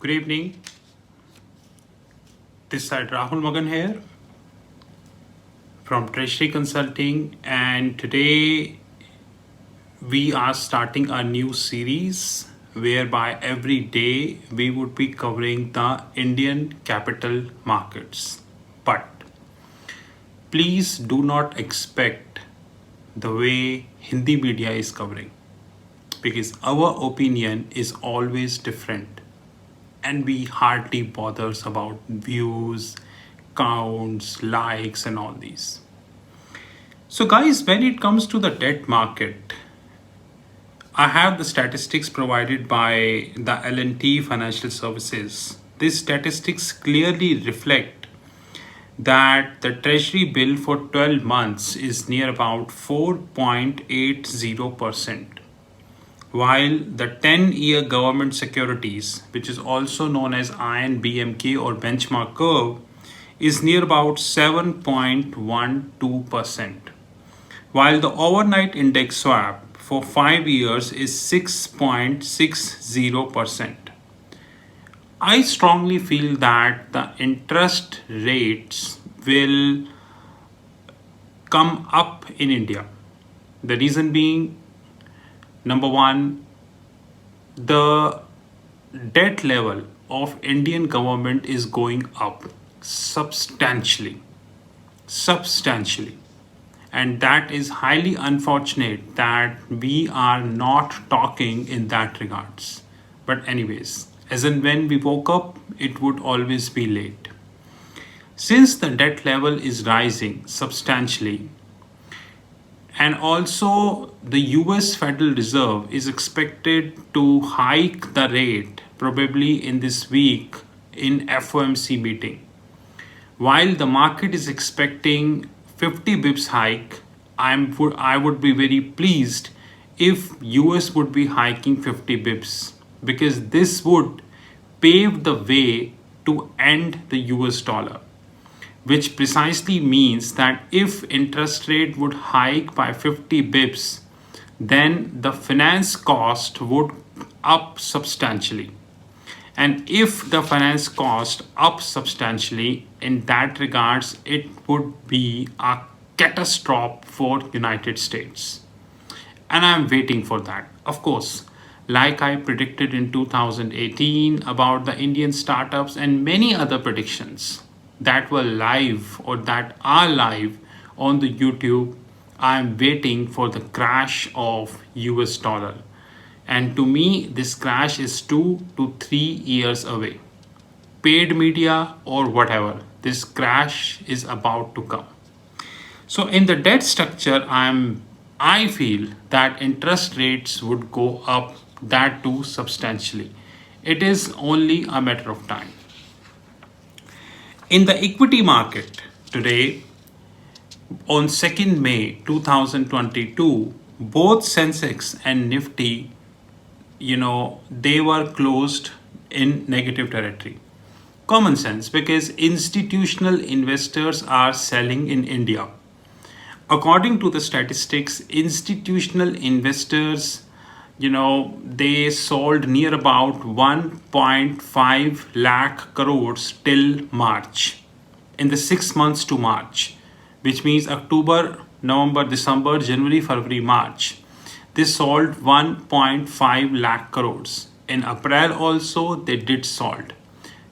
Good evening. This side Rahul Magan here from Treasury Consulting, and today we are starting a new series whereby every day we would be covering the Indian capital markets. But please do not expect the way Hindi media is covering, because our opinion is always different and we hardly bothers about views, counts, likes and all these. So guys, when it comes to the debt market, I have the statistics provided by the L&T Financial Services. These statistics clearly reflect that the treasury bill for 12 months is near about 4.80%, while the 10-year government securities, which is also known as INBMK or benchmark curve, is near about 7.12%, while the overnight index swap for 5 years is 6.60%. I strongly feel that the interest rates will come up in India. The reason being, number one, the debt level of Indian government is going up substantially. And that is highly unfortunate that we are not talking in that regards. But anyways, as and when we woke up, it would always be late. Since the debt level is rising substantially, and also the US Federal Reserve is expected to hike the rate probably in this week in FOMC meeting. While the market is expecting 50 bips hike, I would be very pleased if US would be hiking 50 bips, because this would pave the way to end the US dollar, which precisely means that if interest rate would hike by 50 bips, then the finance cost would up substantially. And if the finance cost up substantially, in that regards, it would be a catastrophe for United States. And I'm waiting for that. Of course, like I predicted in 2018 about the Indian startups and many other predictions that were live or that are live on the YouTube, I'm waiting for the crash of US dollar. And to me, this crash is 2 to 3 years away. Paid media or whatever, this crash is about to come. So in the debt structure, I feel that interest rates would go up, that too substantially. It is only a matter of time. In the equity market today, on 2nd May 2022, both Sensex and Nifty, they were closed in negative territory. Common sense, because institutional investors are selling in India. According to the statistics, institutional investors, they sold near about 1.5 lakh crores till March, in the 6 months to March, which means October, November, December, January, February, March. They sold 1.5 lakh crores. In April also, they did sold.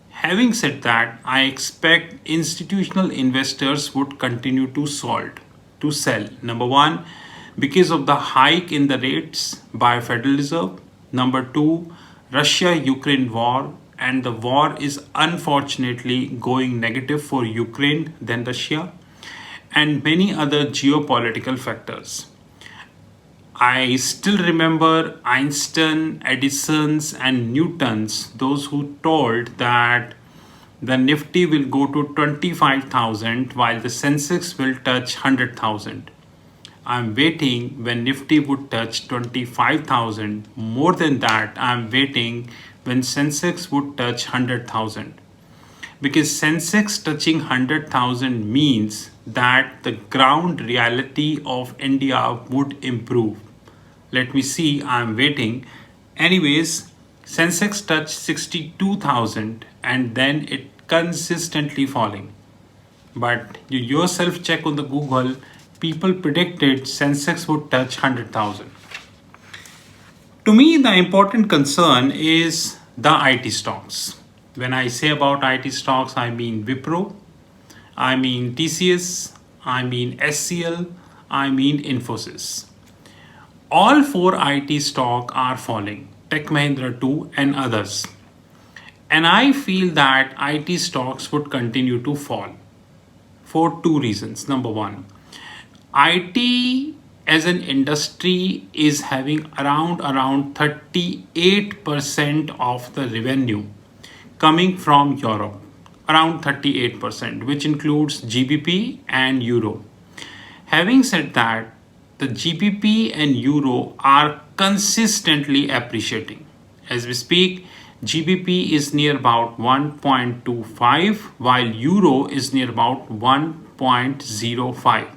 Having said that, I expect institutional investors would continue to sell. Number one, because of the hike in the rates by Federal Reserve. Number two, Russia-Ukraine war, and the war is unfortunately going negative for Ukraine than Russia, and many other geopolitical factors. I still remember Einstein, Edison's and Newton's, those who told that the Nifty will go to 25,000 while the Sensex will touch 100,000. I'm waiting when Nifty would touch 25,000. More than that, I'm waiting when Sensex would touch 100,000. Because Sensex touching 100,000 means that the ground reality of India would improve. Let me see, I'm waiting. Anyways, Sensex touched 62,000 and then it consistently falling. But you yourself check on the Google, people predicted Sensex would touch 100,000. To me, the important concern is the IT stocks. When I say about IT stocks, I mean Wipro, I mean TCS, I mean SCL, I mean Infosys. All four IT stocks are falling, Tech Mahindra too and others. And I feel that IT stocks would continue to fall for two reasons. Number one, IT as an industry is having around 38% of the revenue coming from Europe, around 38%, which includes GBP and Euro. Having said that, the GBP and Euro are consistently appreciating. As we speak, GBP is near about 1.25 while Euro is near about 1.05.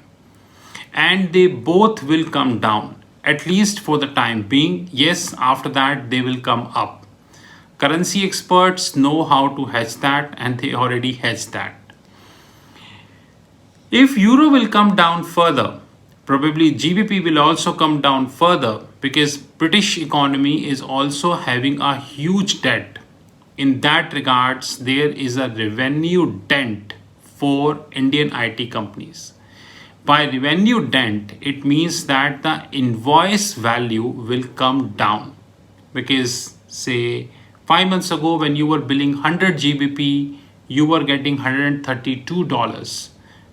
And they both will come down, at least for the time being. Yes, after that they will come up. Currency experts know how to hedge that and they already hedged that. If Euro will come down further, probably GBP will also come down further because British economy is also having a huge debt. In that regards, there is a revenue dent for Indian IT companies. By revenue dent, it means that the invoice value will come down because say 5 months ago when you were billing 100 GBP, you were getting $132.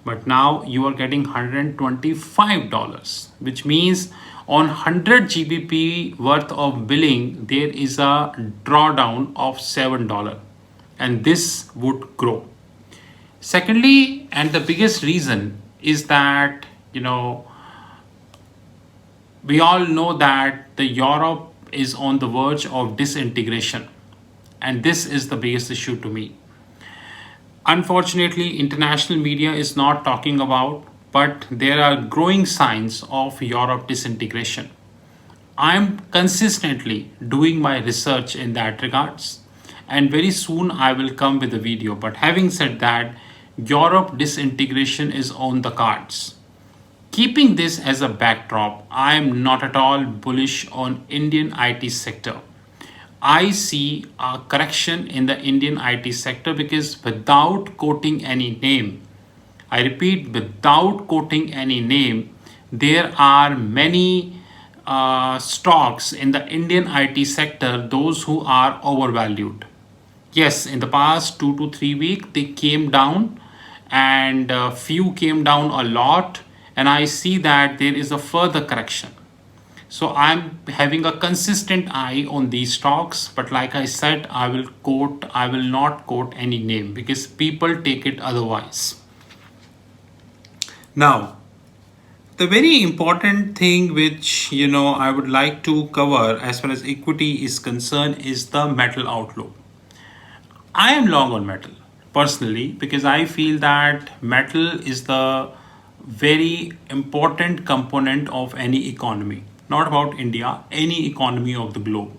But now you are getting $125, which means on 100 GBP worth of billing, there is a drawdown of $7 and this would grow. Secondly, and the biggest reason is that, we all know that the Europe is on the verge of disintegration. And this is the biggest issue to me. Unfortunately, international media is not talking about, but there are growing signs of Europe disintegration. I am consistently doing my research in that regards, and very soon I will come with a video. But having said that, Europe disintegration is on the cards. Keeping this as a backdrop, I am not at all bullish on Indian IT sector. I see a correction in the Indian IT sector because without quoting any name, I repeat, without quoting any name, there are many stocks in the Indian IT sector, those who are overvalued. Yes, in the past 2 to 3 weeks, they came down and few came down a lot. And I see that there is a further correction. So I'm having a consistent eye on these stocks, but like I said, I will not quote any name because people take it otherwise. Now, the very important thing which I would like to cover as far as equity is concerned is the metal outlook. I am long on metal personally because I feel that metal is the very important component of any economy. Not about India, any economy of the globe.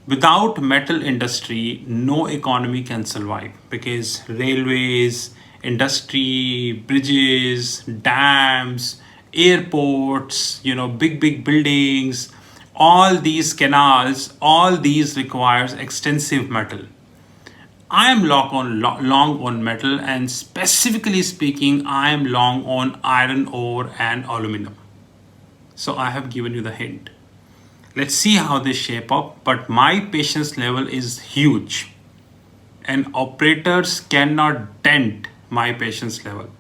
Without metal industry, no economy can survive because railways, industry, bridges, dams, airports, big buildings, all these canals, all these requires extensive metal. I am long on metal, and specifically speaking, I am long on iron ore and aluminum. So I have given you the hint. Let's see how they shape up, but my patience level is huge and operators cannot dent my patience level.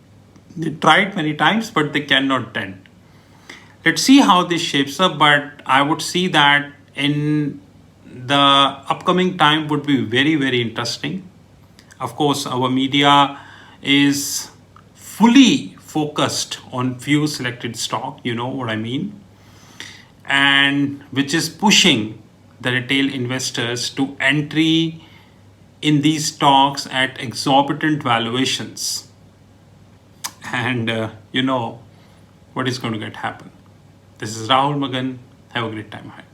They tried many times, but they cannot dent. Let's see how this shapes up, but I would see that in the upcoming time would be very, very interesting. Of course, our media is fully focused on few selected stock, you know what I mean, and which is pushing the retail investors to entry in these stocks at exorbitant valuations. And you know what is going to get happen. This is Rahul Magan. Have a great time ahead.